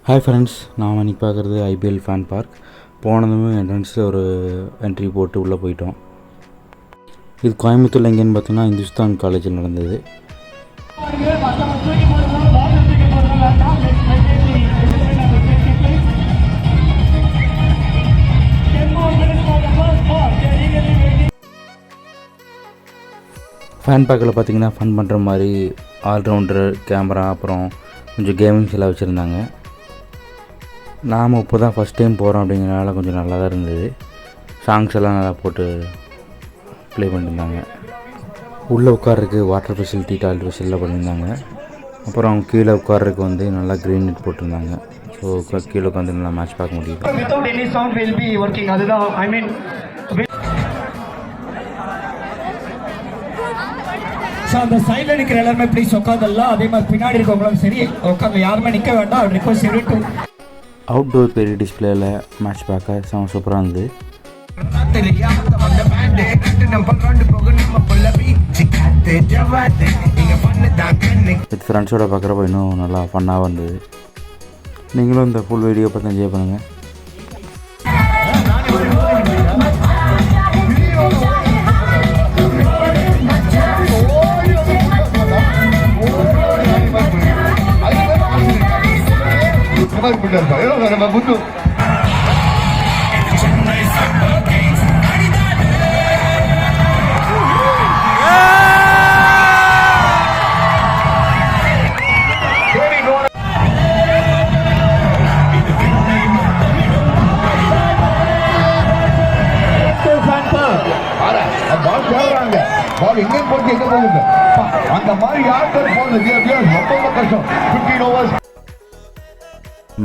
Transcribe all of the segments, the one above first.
Hi friends, நாம் இன்றைக்கி பார்க்குறது ஐபிஎல் ஃபேன் பார்க். போனதுமே என்ட்ரன்ஸில் ஒரு என்ட்ரி போட்டு உள்ளே போயிட்டோம். இது கோயம்புத்தூரில் எங்கேன்னு பார்த்தோன்னா இந்துஸ்தான் காலேஜில் நடந்தது. ஃபேன் பார்க்கில் பார்த்திங்கன்னா ஃபன் பண்ணுற மாதிரி ஆல்ரவுண்டர் கேமரா, அப்புறம் கொஞ்சம் கேமிங்ஸ் எல்லாம் வச்சுருந்தாங்க. நாம் இப்போ தான் ஃபஸ்ட் டைம் போகிறோம் அப்படிங்கிறனால கொஞ்சம் நல்லா தான் இருந்தது. சாங்ஸ் எல்லாம் நல்லா போட்டு ப்ளே பண்ணியிருந்தாங்க. உள்ளே உட்கார்றதுக்கு வாட்டர் ஃபெசிலிட்டி, டாய்லெட் ஃபெசிலிட்டிலாம் பண்ணியிருந்தாங்க. அப்புறம் அவங்க கீழே உட்கார்றதுக்கு நல்லா க்ரீன் நெட் போட்டிருந்தாங்க. ஸோ கீழே உட்காந்து நல்லா மேட்ச் பார்க்க முடியும். ஸோ அந்த சைடில் நிற்கிற எல்லாருமே ப்ளீஸ் உட்காந்துடலாம். அதே மாதிரி பின்னாடி இருக்கவங்களும் சரி உட்காந்து, யாருமே நிற்க வேண்டாம். Request every to. அவுட்டோர் பெரிய டிஸ்பிளேயில் மேட்ச் பார்க்க சூப்பராக இருந்தது. வித் ஃப்ரெண்ட்ஸோட பார்க்குறப்ப இன்னும் நல்லா ஃபன்னாக இருந்தது. நீங்களும் இந்த ஃபுல் வீடியோ பார்த்து என்ஜாய் பண்ணுங்கள்.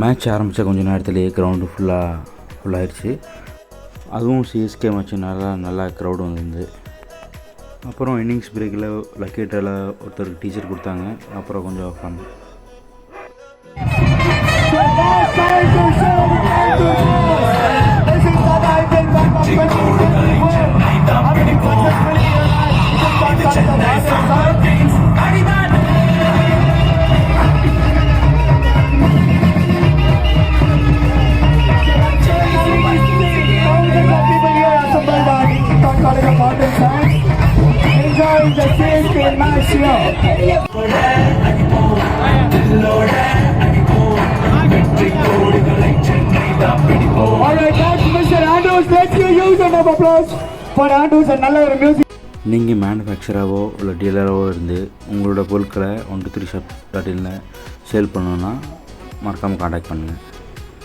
மேட்ச் ஆரம்பித்த கொஞ்சம் நேரத்திலேயே கிரவுண்டு ஃபுல்லாகிடுச்சு. அதுவும் சிஎஸ்கே மேட்ச் நல்லா க்ரௌடு வந்துருந்து. அப்புறம் இன்னிங்ஸ் பிரேக்கில் லக்கேட்டில் ஒருத்தருக்கு டீச்சர் கொடுத்தாங்க. அப்புறம் கொஞ்சம் ஃபன். நீங்கள் மேனுஃபேக்சராகவோ இல்லை டீலராகவோ இருந்து உங்களோட பொருட்களை 123shop.in சேல் பண்ணணுன்னா மறக்காமல் காண்டாக்ட் பண்ணுங்கள்.